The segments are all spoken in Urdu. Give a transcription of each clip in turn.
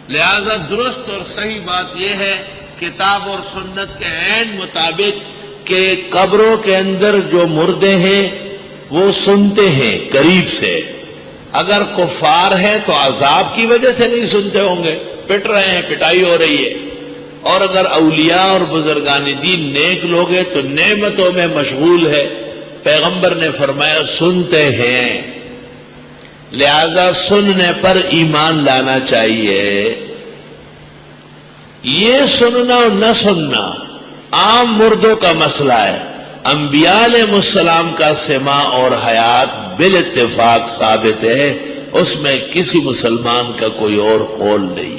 لہذا درست اور صحیح بات یہ ہے کتاب اور سنت کے عین مطابق کہ قبروں کے اندر جو مردے ہیں وہ سنتے ہیں قریب سے. اگر کفار ہے تو عذاب کی وجہ سے نہیں سنتے ہوں گے، پٹ رہے ہیں، پٹائی ہو رہی ہے. اور اگر اولیاء اور بزرگان دین نیک لوگ ہیں تو نعمتوں میں مشغول ہے. پیغمبر نے فرمایا سنتے ہیں، لہذا سننے پر ایمان لانا چاہیے. یہ سننا اور نہ سننا عام مردوں کا مسئلہ ہے. انبیاء علیہ السلام کا سماع اور حیات بالاتفاق ثابت ہے، اس میں کسی مسلمان کا کوئی اور قول نہیں.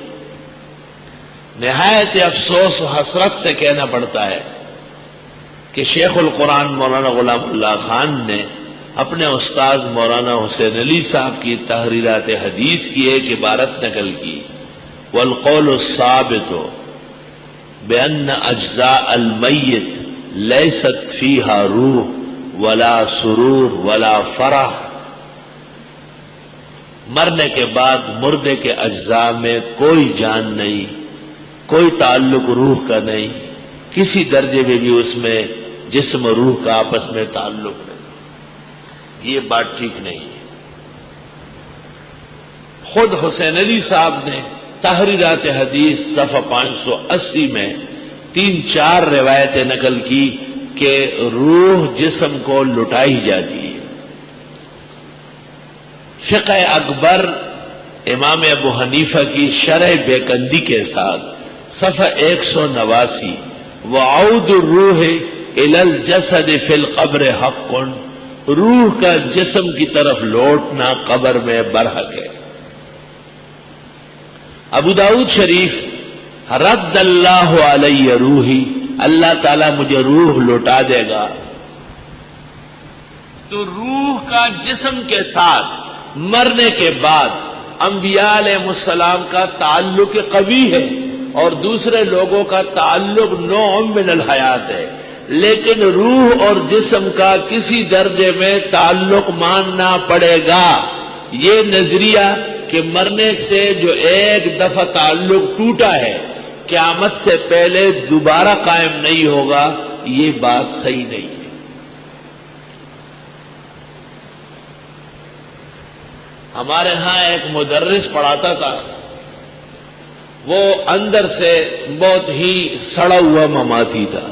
نہایت افسوس و حسرت سے کہنا پڑتا ہے کہ شیخ القرآن مولانا غلام اللہ خان نے اپنے استاذ مولانا حسین علی صاحب کی تحریرات حدیث کی ایک عبارت نقل کی، والقول الثابت بأن اجزاء المیت لیست فیہا روح ولا سرور ولا فرح. مرنے کے بعد مردے کے اجزاء میں کوئی جان نہیں، کوئی تعلق روح کا نہیں، کسی درجے میں بھی اس میں جسم و روح کا آپس میں تعلق نہیں. یہ بات ٹھیک نہیں ہے. خود حسین علی صاحب نے تحریرات حدیث صفحہ 580 میں 3-4 روایتیں نقل کی کہ روح جسم کو لٹائی جاتی ہے. فقہ اکبر امام ابو حنیفہ کی شرح بیکندی کے ساتھ صفحہ 189 وعود الروح الی الجسد فی القبر حق، روح کا جسم کی طرف لوٹنا قبر میں برحق ہے. ابو داؤد شریف رد اللہ علی روحی، اللہ تعالیٰ مجھے روح لوٹا دے گا. تو روح کا جسم کے ساتھ مرنے کے بعد انبیاء علیہ السلام کا تعلق قوی ہے اور دوسرے لوگوں کا تعلق نوع من الحیات ہے، لیکن روح اور جسم کا کسی درجے میں تعلق ماننا پڑے گا. یہ نظریہ کہ مرنے سے جو ایک دفعہ تعلق ٹوٹا ہے قیامت سے پہلے دوبارہ قائم نہیں ہوگا، یہ بات صحیح نہیں ہے. ہمارے ہاں ایک مدرس پڑھاتا تھا، وہ اندر سے بہت ہی سڑا ہوا مماتی تھا،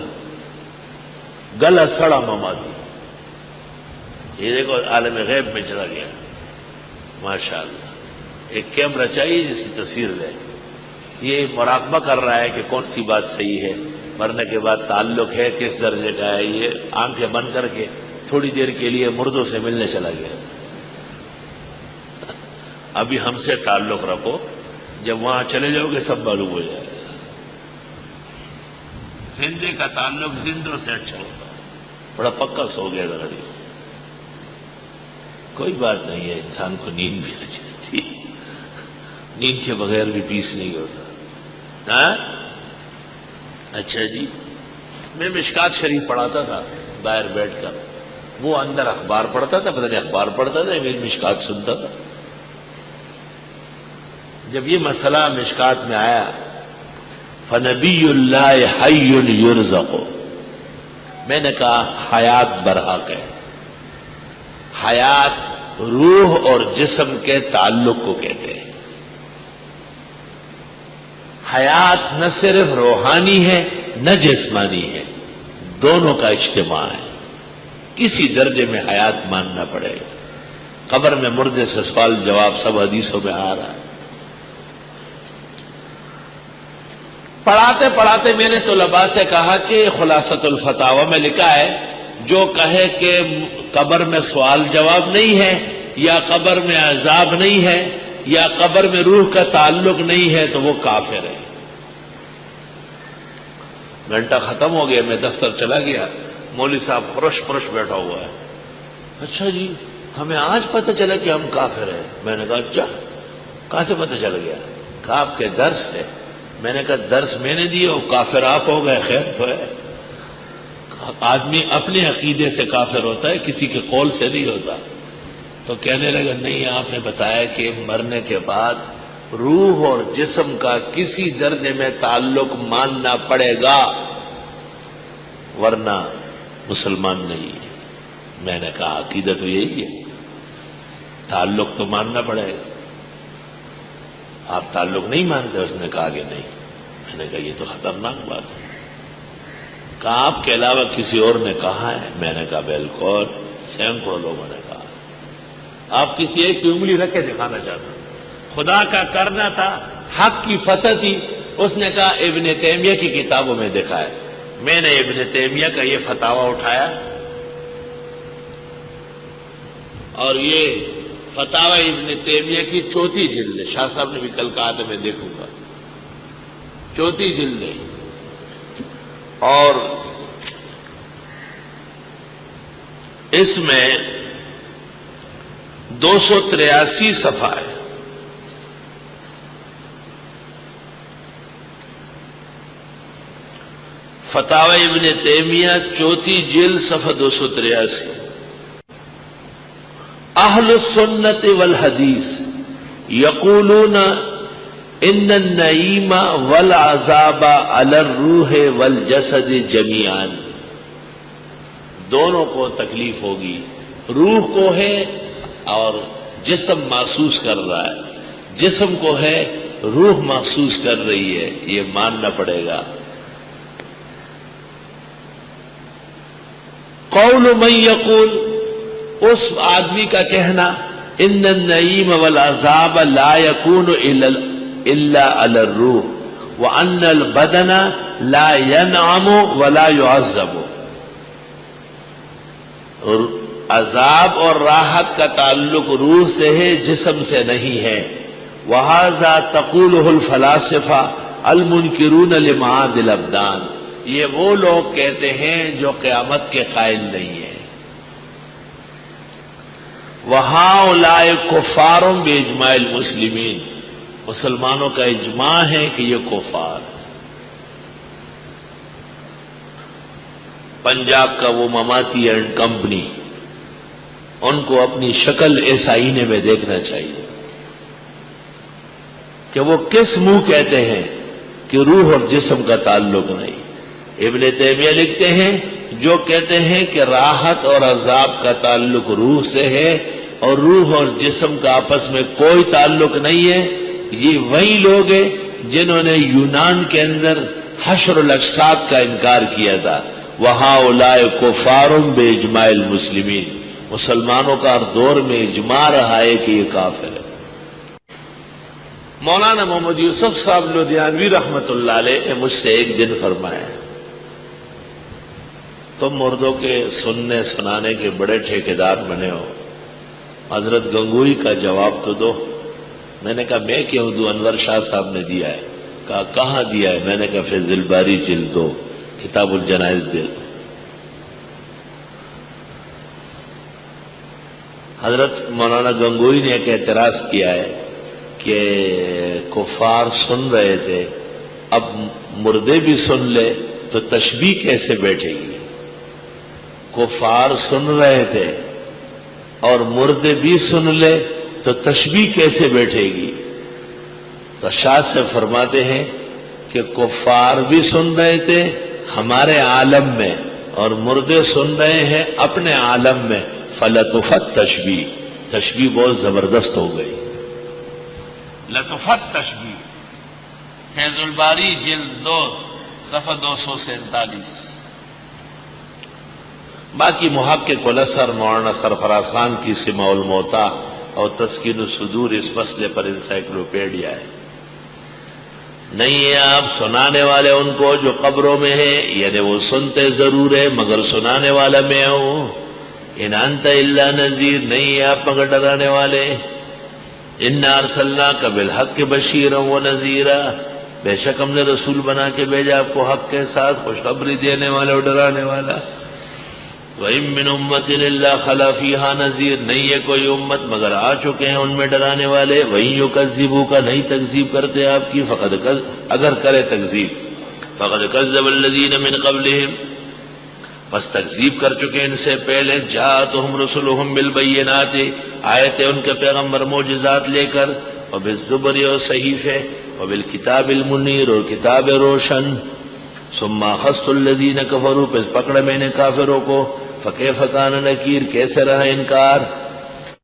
گلا سڑا مماتی. یہ دیکھو عالم غیب میں چلا گیا ماشاءاللہ. ایک کیمرہ چاہیے جس کی تصویر لے. یہ مراقبہ کر رہا ہے کہ کون سی بات صحیح ہے، مرنے کے بعد تعلق ہے کس درجے کا ہے. یہ آنکھیں بند کر کے تھوڑی دیر کے لیے مردوں سے ملنے چلا گیا. ابھی ہم سے تعلق رکھو، جب وہاں چلے جاؤ گے سب معلوم ہو جائے گا. زندے کا تعلق زندوں سے اچھا ہوتا ہے. بڑا پکا سو گیا گاڑی، کوئی بات نہیں ہے، انسان کو نیند بھی اچھی رہتی ہے، نیند کے بغیر بھی پیس نہیں ہوتا. ہاں اچھا جی. میں مشکات شریف پڑھاتا تھا باہر بیٹھ کر، وہ اندر اخبار پڑھتا تھا، پتہ نہیں اخبار پڑھتا تھا میری مشکات سنتا تھا. جب یہ مسئلہ مشکات میں آیا فنبی اللہ حی یرزق، میں نے کہا حیات برحق ہے. حیات روح اور جسم کے تعلق کو کہتے ہیں. حیات نہ صرف روحانی ہے نہ جسمانی ہے، دونوں کا اجتماع ہے. کسی درجے میں حیات ماننا پڑے گا. قبر میں مردے سے سوال جواب سب حدیثوں میں آ رہا ہے. پڑھاتے پڑھاتے میں نے طلباء سے کہا کہ خلاصۃ الفتاوی میں لکھا ہے جو کہے کہ قبر میں سوال جواب نہیں ہے، یا قبر میں عذاب نہیں ہے، یا قبر میں روح کا تعلق نہیں ہے تو وہ کافر ہے. گھنٹہ ختم ہو گیا، میں دفتر چلا گیا، مولوی صاحب فرش فرش بیٹھا ہوا ہے. اچھا جی ہمیں آج پتہ چلا کہ ہم کافر ہیں. میں نے کہا اچھا کہاں سے پتہ چل گیا؟ کہا آپ کے درس ہے. میں نے کہا درس میں نے دیا، کافر آپ ہو گئے، خیر تو ہے. آدمی اپنے عقیدے سے کافر ہوتا ہے، کسی کے قول سے نہیں ہوتا. تو کہنے لگا نہیں، آپ نے بتایا کہ مرنے کے بعد روح اور جسم کا کسی درجے میں تعلق ماننا پڑے گا، ورنہ مسلمان نہیں ہے۔ میں نے کہا عقیدت تو یہی ہے، تعلق تو ماننا پڑے گا۔ آپ تعلق نہیں مانتے؟ اس نے کہا کہ نہیں۔ میں نے کہا یہ تو خطرناک بات ہے۔ کہا آپ کے علاوہ کسی اور نے کہا ہے؟ میں نے کہا بالکل، سینکڑوں لوگوں نے کہا۔ آپ کسی ایک کی انگلی رکھ کے دکھانا چاہتے ہیں؟ خدا کا کرنا تھا، حق کی فتح تھی۔ اس نے کہا ابن تیمیہ کی کتابوں میں دیکھا ہے۔ میں نے ابن تیمیہ کا یہ فتاویٰ اٹھایا، اور یہ فتاویٰ ابن تیمیہ کی 4 جلد ہے۔ شاہ صاحب نے بھی کل کہا تھا میں دیکھوں گا، 4 جلد ہے، اور اس میں 283 صفحہ ہے۔ فتاوی ابن تیمیہ 4 جلد صفحہ 283۔ اہل السنت والحدیث یقولون ان النعیم والعذاب علی الروح والجسد جمیعا، دونوں کو تکلیف ہوگی، روح کو ہے اور جسم محسوس کر رہا ہے، جسم کو ہے، روح محسوس کر رہی ہے، یہ ماننا پڑے گا۔ قول من یقول، اس آدمی کا کہنا ان النعیم والعذاب لا يكون الا على الروح وان البدن لا ينعم ولا يعذب، عذاب اور راحت کا تعلق روح سے ہے، جسم سے نہیں ہے۔ وَهَذَا تَقُولُهُ الْفَلَاسِفَةُ الْمُنْكِرُونَ لِمَعَادِ الْأَبْدَانِ، یہ وہ لوگ کہتے ہیں جو قیامت کے قائل نہیں ہیں۔ وَهَؤُلَاءِ كُفَّارٌ بِإِجْمَاعِ الْمُسْلِمِينَ، مسلمانوں کا اجماع ہے کہ یہ کفار ہیں۔ پنجاب کا وہ مماتی اینڈ کمپنی، ان کو اپنی شکل اس آئینے میں دیکھنا چاہیے کہ وہ کس منہ کہتے ہیں کہ روح اور جسم کا تعلق نہیں۔ ابن تیمیہ لکھتے ہیں جو کہتے ہیں کہ راحت اور عذاب کا تعلق روح سے ہے اور روح اور جسم کا آپس میں کوئی تعلق نہیں ہے، یہ وہی لوگ ہیں جنہوں نے یونان کے اندر حشر الاجساد کا انکار کیا تھا۔ وَهَؤُلَاءِ كُفَّارٌ بِإِجْمَاعِ الْمُسْلِمِينَ، مسلمانوں کا ہر دور میں اجماع رہا ہے کہ یہ کافر ہے۔ مولانا محمد یوسف صاحب لدھیانوی رحمت اللہ علیہ نے مجھ سے ایک دن فرمایا تم مردوں کے سننے سنانے کے بڑے ٹھیکیدار بنے ہو، حضرت گنگوئی کا جواب تو دو۔ میں نے کہا میں کیوں دوں، انور شاہ صاحب نے دیا ہے۔ کہا کہاں دیا ہے؟ میں نے کہا فیض الباری جلد 2 کتاب الجنائز دے۔ حضرت مولانا گنگوئی نے ایک اعتراض کیا ہے کہ کفار سن رہے تھے، اب مردے بھی سن لے تو تشبیہ کیسے بیٹھے گی؟ کفار سن رہے تھے اور مردے بھی سن لے تو تشبیہ کیسے بیٹھے گی؟ تو شاہ سے فرماتے ہیں کہ کفار بھی سن رہے تھے ہمارے عالم میں اور مردے سن رہے ہیں اپنے عالم میں، فلطفت تشبیہ، تشبیہ بہت زبردست ہو گئی۔ لطفت تشبیہ، فیض الباری جلد 2 صفحہ 247۔ باقی محقق الاثر مولانا سرفراز خان کی سماع الموتیٰ اور تسکین الصدور اس مسئلے پر انسائکلوپیڈیا ہے۔ نہیں ہے آپ سنانے والے ان کو جو قبروں میں ہیں، یعنی وہ سنتے ضرور ہے مگر سنانے والا میں ہوں۔ ان انت الا نذیر، نہیں ہے آپ مگر ڈرانے والے۔ انا ارسلناک بالحق بشیرا ونذیرا، بے شک ہم نے رسول بنا کے بھیجا آپ کو حق کے ساتھ خوشخبری دینے والا اور ڈرانے والا۔ وَإِن مِّنْ أُمَّةٍ إِلَّا خَلَا فِيهَا نَذِيرٌ، نہیں ہے کوئی امت مگر آ چکے ہیں ان میں ڈرانے والے۔ وَإِن يُكَذِّبُوكَ، نہیں تکذیب کرتے آپ کی، اگر کرے تکذیب، فَقَدْ كَذَّبَ الَّذِينَ مِنْ قَبْلِهِمْ، بس تکذیب کر چکے ان سے پہلے۔ جاءتهم رسلهم بالبينات، آئے تھے ان کے پیغمبر معجزات لے کر۔ وبالزبر اور صحیفے وبالکتاب المنیر اور کتاب روشن ثم اخذت الذین کفروا پس پکڑا میں نے کافروں کو فکیف کان نکیر کیسے رہا انکار